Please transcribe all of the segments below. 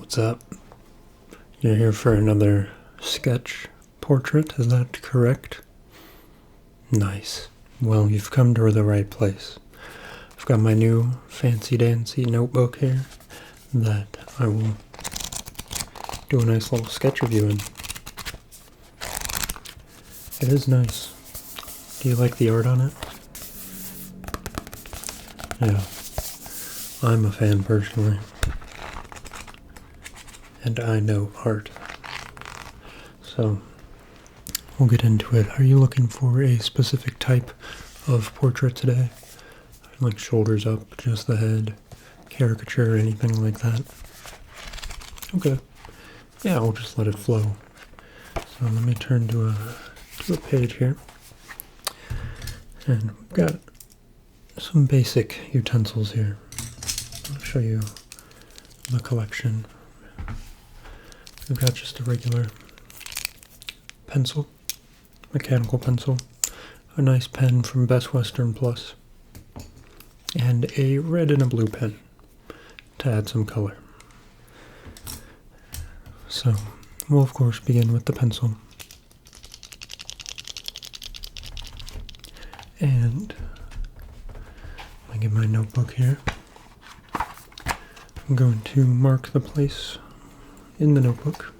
What's up? You're here for another sketch portrait, is that correct? Nice. Well, you've come to the right place. I've got my new fancy-dancy notebook here that I will do a nice little sketch of you in. It is nice. Do you like the art on it? Yeah. I'm a fan personally. And I know art. So, we'll get into it. Are you looking for a specific type of portrait today? Like shoulders up, just the head, caricature, anything like that? Okay. Yeah, I'll just let it flow. So let me turn to a page here. And we've got some basic utensils here. I'll show you the collection. We've got just a regular pencil, mechanical pencil, a nice pen from Best Western Plus, and a red and a blue pen to add some color. So, we'll of course begin with the pencil. And I get my notebook here. I'm going to mark the place in the notebook,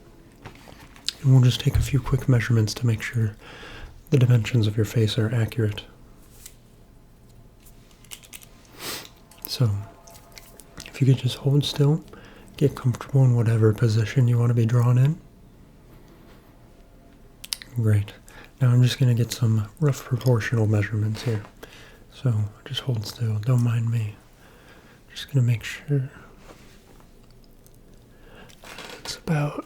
and we'll just take a few quick measurements to make sure the dimensions of your face are accurate. So, if you could just hold still, get comfortable in whatever position you want to be drawn in. Great. Now I'm just going to get some rough proportional measurements here. So, just hold still, don't mind me. Just going to make sure it's about,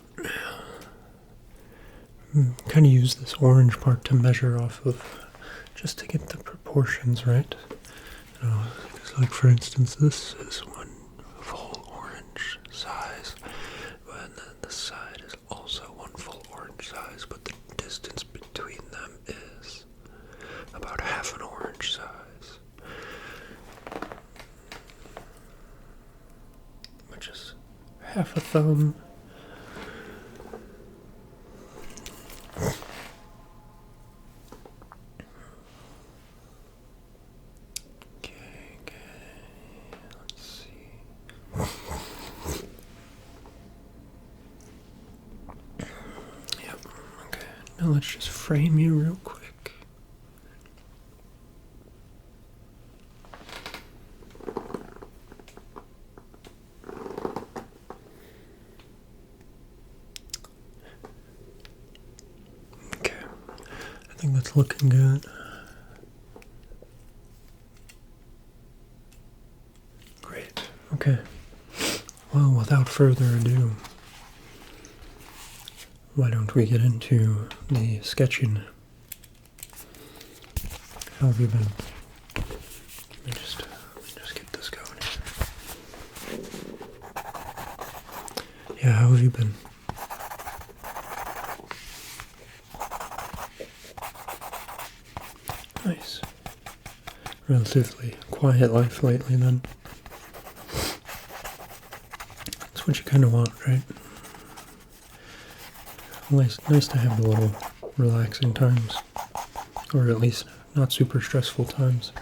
kind of use this orange part to measure off of, just to get the proportions right. Because like for instance, this is one full orange size, and then this side is also one full orange size, but the distance between them is about half an orange size, which is half a thumb. Now let's just frame you real quick. Okay, I think that's looking good. Great, okay. Well, without further ado, why don't we get into the sketching? How have you been? Let me just get this going here. Yeah, how have you been? Nice. Relatively quiet life lately then. That's what you kind of want, right? Nice to have the little relaxing times, or at least not super stressful times.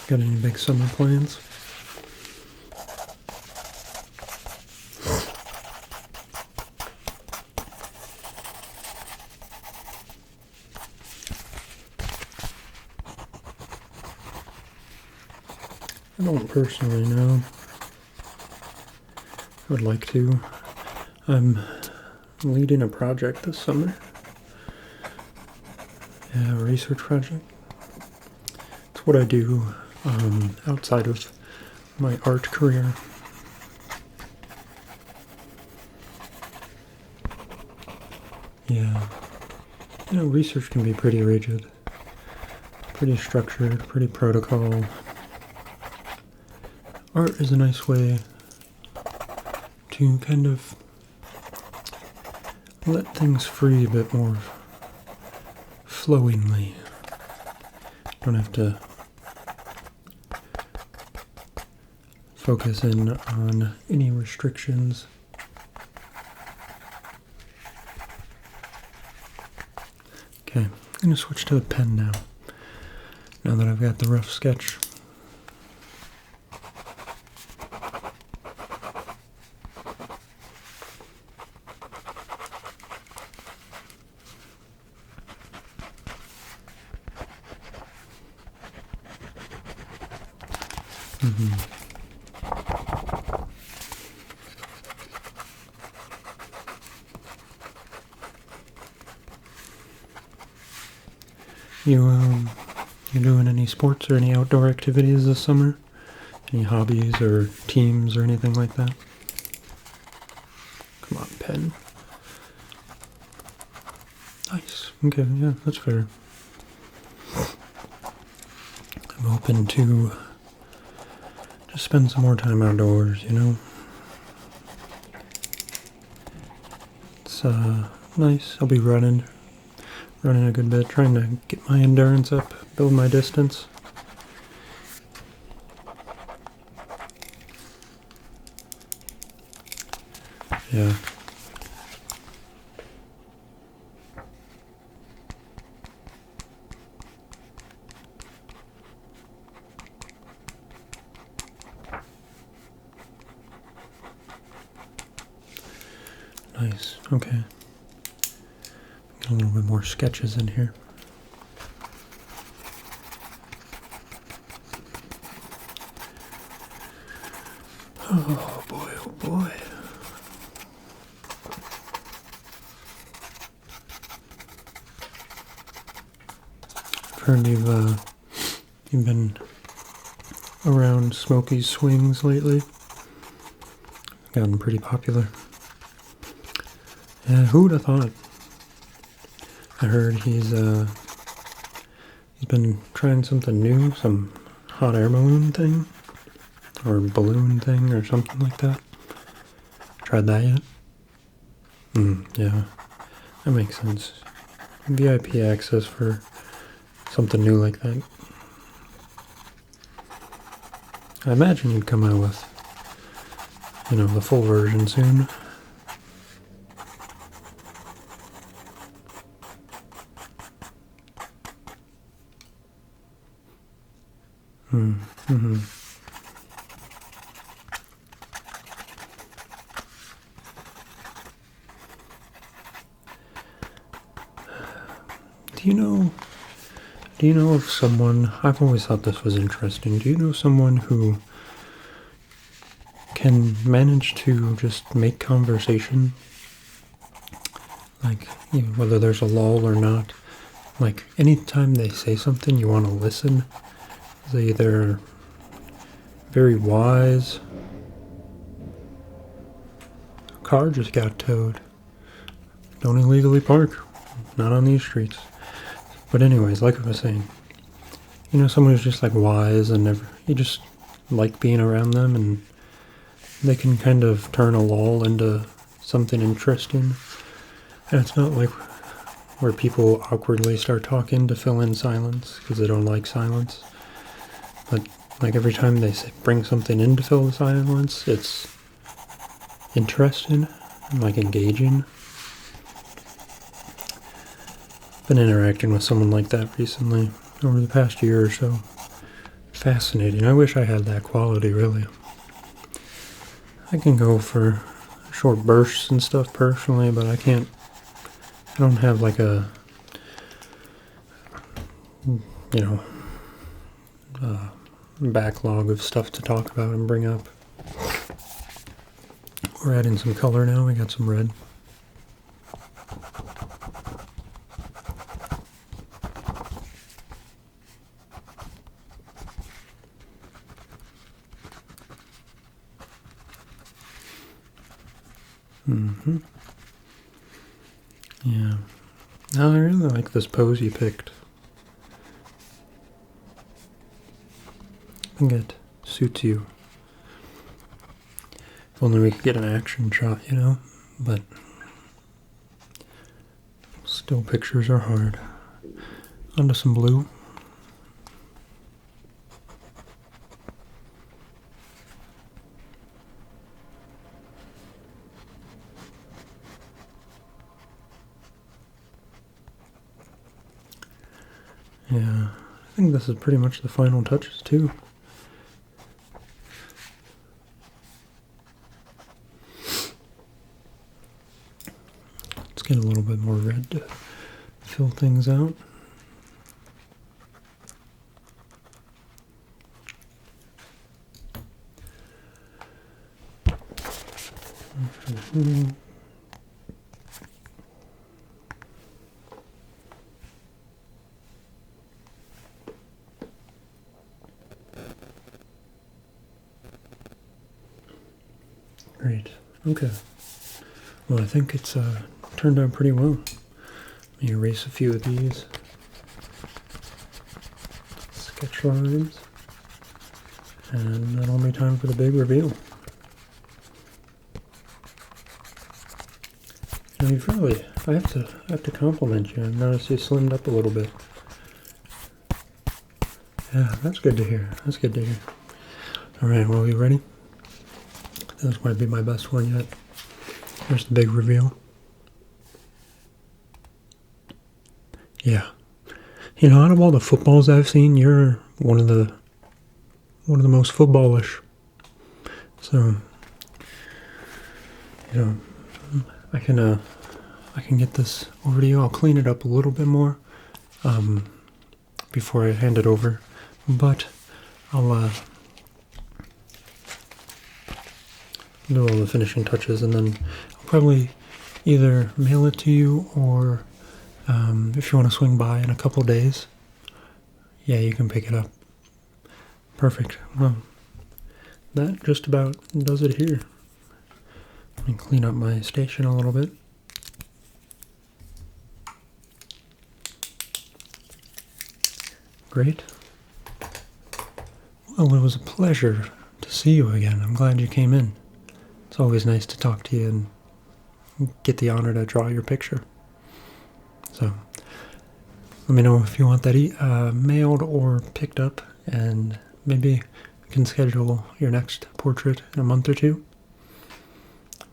Got any big summer plans? I don't personally know. I would like to. I'm leading a project this summer. Yeah, a research project. It's what I do outside of my art career. Yeah. You know, research can be pretty rigid. Pretty structured, pretty protocol. Art is a nice way to kind of let things free a bit more flowingly. Don't have to focus in on any restrictions. Okay, I'm going to switch to the pen now that I've got the rough sketch. You doing any sports or any outdoor activities this summer? Any hobbies or teams or anything like that? Come on, pen. Nice. Okay, yeah, that's fair. I'm hoping to just spend some more time outdoors, you know? It's nice. I'll be running a good bit, trying to get my endurance up, build my distance. Yeah. Nice. Okay. Get a little bit more sketches in here. Oh boy, oh boy. I've heard you've been around Smokey's swings lately. Gotten pretty popular. Yeah, who would have thought? I heard he's been trying something new, some hot air balloon thing, or balloon thing, or something like that. Tried that yet? Yeah, that makes sense. VIP access for something new like that. I imagine you'd come out with, the full version soon. Do you know of someone, I've always thought this was interesting, do you know someone who can manage to just make conversation? Like, whether there's a lull or not. Like, anytime they say something, you want to listen. They're either very wise. Car just got towed. Don't illegally park. Not on these streets. But anyways, like I was saying, someone who's just like wise and you just like being around them, and they can kind of turn a lull into something interesting. And it's not like where people awkwardly start talking to fill in silence because they don't like silence. But like every time they bring something in to fill the silence, it's interesting and like engaging. Been interacting with someone like that recently, over the past year or so. Fascinating. I wish I had that quality, really. I can go for short bursts and stuff personally, but I don't have like a, backlog of stuff to talk about and bring up. We're adding some color now. We got some red. Yeah. Now I really like this pose you picked. think it suits you. If only we could get an action shot, you know, but still pictures are hard. Onto some blue. Yeah, I think this is pretty much the final touches too. Let's get a little bit more red to fill things out. Great. Okay. Well, I think it's turned out pretty well. Let me erase a few of these sketch lines, and that'll be time for the big reveal. Now you've really, I have to compliment you. I've noticed you slimmed up a little bit. Yeah, that's good to hear. That's good to hear. All right, well, you ready? This might be my best one yet. Here's the big reveal. Yeah. You know, out of all the footballs I've seen, you're one of the most footballish. So, you know, I can get this over to you. I'll clean it up a little bit more before I hand it over, but I'll do all the finishing touches, and then I'll probably either mail it to you, or if you want to swing by in a couple days, yeah, you can pick it up. Perfect. Well, that just about does it here. Let me clean up my station a little bit. Great. Well, it was a pleasure to see you again. I'm glad you came in. It's always nice to talk to you and get the honor to draw your picture. So, let me know if you want that mailed or picked up, and maybe we can schedule your next portrait in a month or two.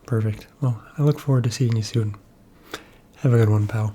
Perfect. Well, I look forward to seeing you soon. Have a good one, pal.